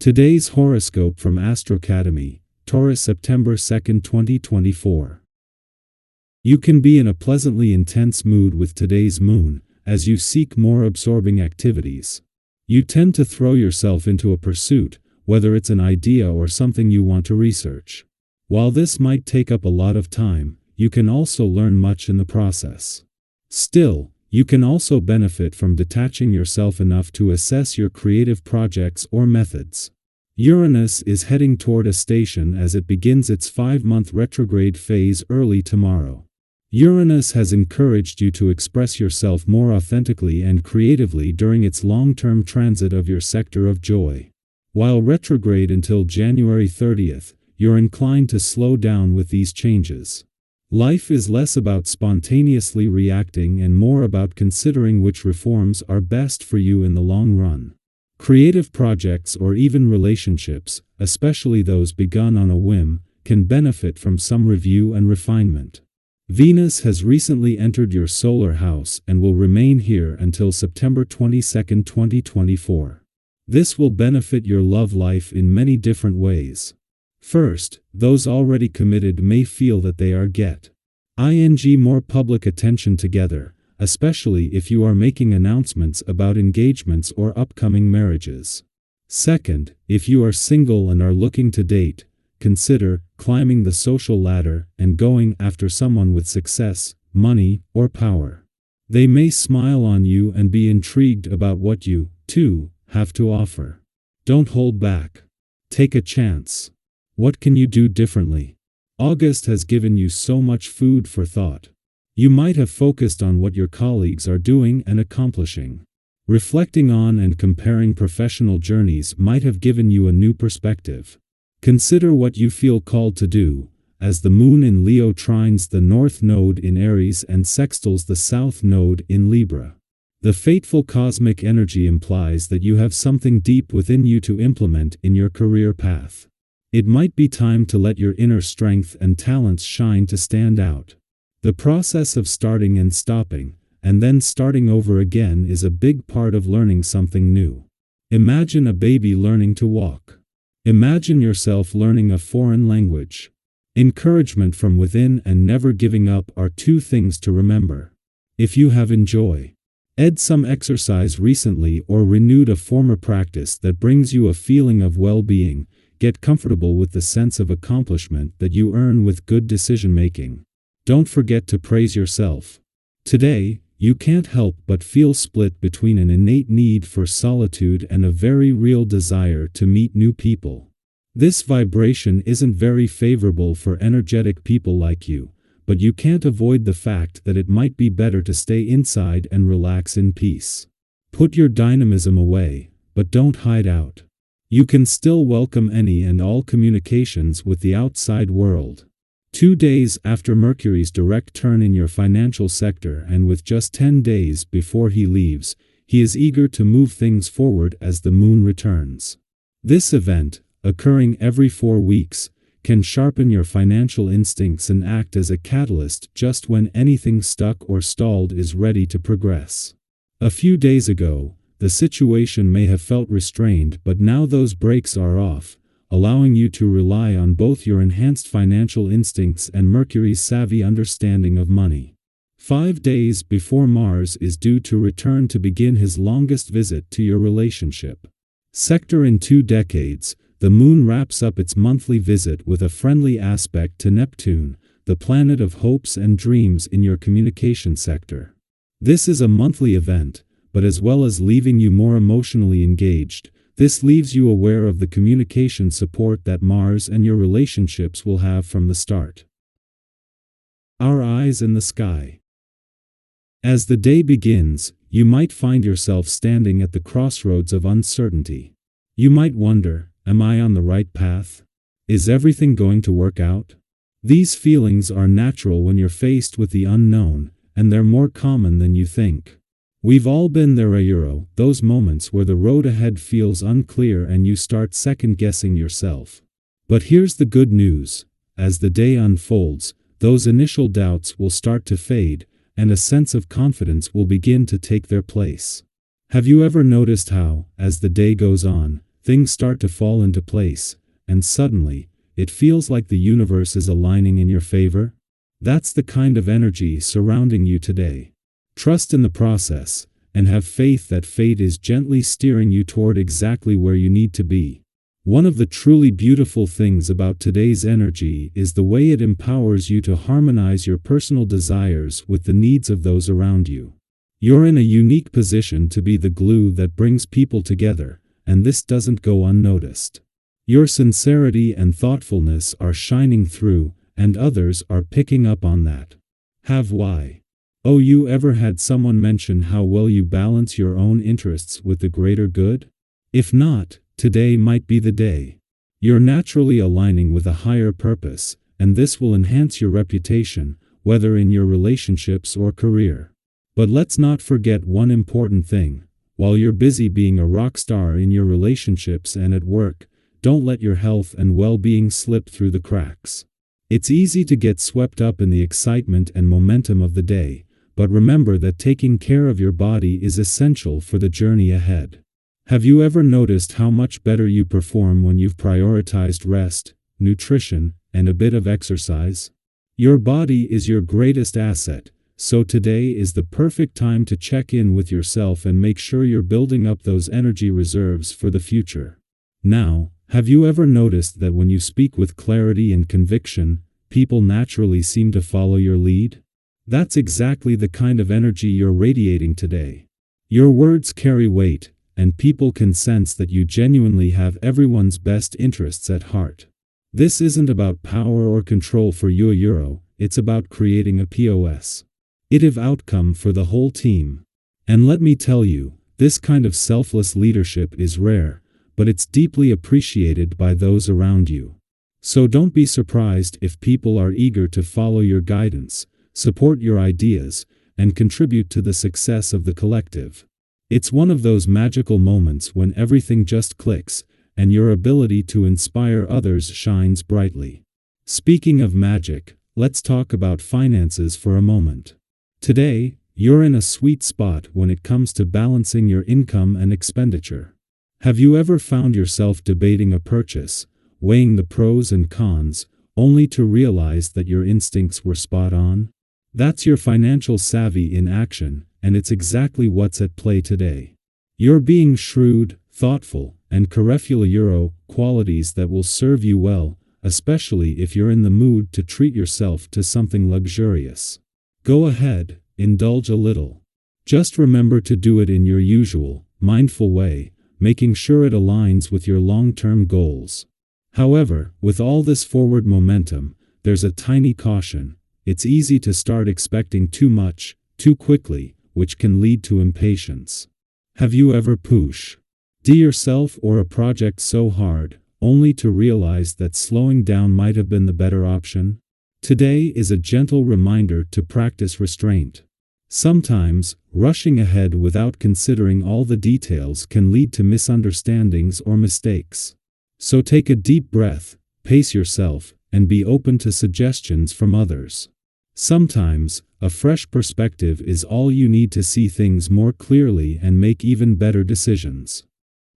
Today's horoscope from AstroCademy, Taurus September 2, 2024. You can be in a pleasantly intense mood with today's moon, as you seek more absorbing activities. You tend to throw yourself into a pursuit, whether it's an idea or something you want to research. While this might take up a lot of time, you can also learn much in the process. Still, you can also benefit from detaching yourself enough to assess your creative projects or methods. Uranus is heading toward a station as it begins its 5-month retrograde phase early tomorrow. Uranus has encouraged you to express yourself more authentically and creatively during its long-term transit of your sector of joy. While retrograde until January 30th, you're inclined to slow down with these changes. Life is less about spontaneously reacting and more about considering which reforms are best for you in the long run. Creative projects or even relationships, especially those begun on a whim, can benefit from some review and refinement. Venus has recently entered your solar house and will remain here until September 22, 2024. This will benefit your love life in many different ways. First, those already committed may feel that they are more public attention together, especially if you are making announcements about engagements or upcoming marriages. Second, if you are single and are looking to date, consider climbing the social ladder and going after someone with success, money, or power. They may smile on you and be intrigued about what you, too, have to offer. Don't hold back. Take a chance. What can you do differently? August has given you so much food for thought. You might have focused on what your colleagues are doing and accomplishing. Reflecting on and comparing professional journeys might have given you a new perspective. Consider what you feel called to do, as the moon in Leo trines the North Node in Aries and sextiles the South Node in Libra. The fateful cosmic energy implies that you have something deep within you to implement in your career path. It might be time to let your inner strength and talents shine to stand out. The process of starting and stopping, and then starting over again is a big part of learning something new. Imagine a baby learning to walk. Imagine yourself learning a foreign language. Encouragement from within and never giving up are two things to remember. If you have enjoyed some exercise recently or renewed a former practice that brings you a feeling of well-being, get comfortable with the sense of accomplishment that you earn with good decision-making. Don't forget to praise yourself. Today, you can't help but feel split between an innate need for solitude and a very real desire to meet new people. This vibration isn't very favorable for energetic people like you, but you can't avoid the fact that it might be better to stay inside and relax in peace. Put your dynamism away, but don't hide out. You can still welcome any and all communications with the outside world. 2 days after Mercury's direct turn in your financial sector and with just 10 days before he leaves, he is eager to move things forward as the moon returns. This event, occurring every 4 weeks, can sharpen your financial instincts and act as a catalyst just when anything stuck or stalled is ready to progress. A few days ago, the situation may have felt restrained, but now those brakes are off, allowing you to rely on both your enhanced financial instincts and Mercury's savvy understanding of money. 5 days before Mars is due to return to begin his longest visit to your relationship sector in 2 decades, the moon wraps up its monthly visit with a friendly aspect to Neptune, the planet of hopes and dreams in your communication sector. This is a monthly event, but as well as leaving you more emotionally engaged, this leaves you aware of the communication support that Mars and your relationships will have from the start. Our eyes in the sky. As the day begins, you might find yourself standing at the crossroads of uncertainty. You might wonder, am I on the right path? Is everything going to work out? These feelings are natural when you're faced with the unknown, and they're more common than you think. We've all been there, those moments where the road ahead feels unclear and you start second-guessing yourself. But here's the good news. As the day unfolds, those initial doubts will start to fade, and a sense of confidence will begin to take their place. Have you ever noticed how, as the day goes on, things start to fall into place, and suddenly, it feels like the universe is aligning in your favor. That's the kind of energy surrounding you today. Trust in the process, and have faith that fate is gently steering you toward exactly where you need to be. One of the truly beautiful things about today's energy is the way it empowers you to harmonize your personal desires with the needs of those around you. You're in a unique position to be the glue that brings people together, and this doesn't go unnoticed. Your sincerity and thoughtfulness are shining through, and others are picking up on that. Have why? Oh, you ever had someone mention how well you balance your own interests with the greater good? If not, today might be the day. You're naturally aligning with a higher purpose, and this will enhance your reputation, whether in your relationships or career. But let's not forget one important thing. While you're busy being a rock star in your relationships and at work, don't let your health and well-being slip through the cracks. It's easy to get swept up in the excitement and momentum of the day, but remember that taking care of your body is essential for the journey ahead. Have you ever noticed how much better you perform when you've prioritized rest, nutrition, and a bit of exercise? Your body is your greatest asset, so today is the perfect time to check in with yourself and make sure you're building up those energy reserves for the future. Now, have you ever noticed that when you speak with clarity and conviction, people naturally seem to follow your lead? That's exactly the kind of energy you're radiating today. Your words carry weight, and people can sense that you genuinely have everyone's best interests at heart. This isn't about power or control for you, it's about creating a positive outcome for the whole team. And let me tell you, this kind of selfless leadership is rare, but it's deeply appreciated by those around you. So don't be surprised if people are eager to follow your guidance, support your ideas, and contribute to the success of the collective. It's one of those magical moments when everything just clicks, and your ability to inspire others shines brightly. Speaking of magic, let's talk about finances for a moment. Today, you're in a sweet spot when it comes to balancing your income and expenditure. Have you ever found yourself debating a purchase, weighing the pros and cons, only to realize that your instincts were spot on? That's your financial savvy in action, and it's exactly what's at play today. You're being shrewd, thoughtful, and careful, qualities that will serve you well, especially if you're in the mood to treat yourself to something luxurious. Go ahead, indulge a little. Just remember to do it in your usual, mindful way, making sure it aligns with your long-term goals. However, with all this forward momentum, there's a tiny caution. It's easy to start expecting too much, too quickly, which can lead to impatience. Have you ever pushed yourself or a project so hard, only to realize that slowing down might have been the better option? Today is a gentle reminder to practice restraint. Sometimes, rushing ahead without considering all the details can lead to misunderstandings or mistakes. So take a deep breath, pace yourself, and be open to suggestions from others. Sometimes, a fresh perspective is all you need to see things more clearly and make even better decisions.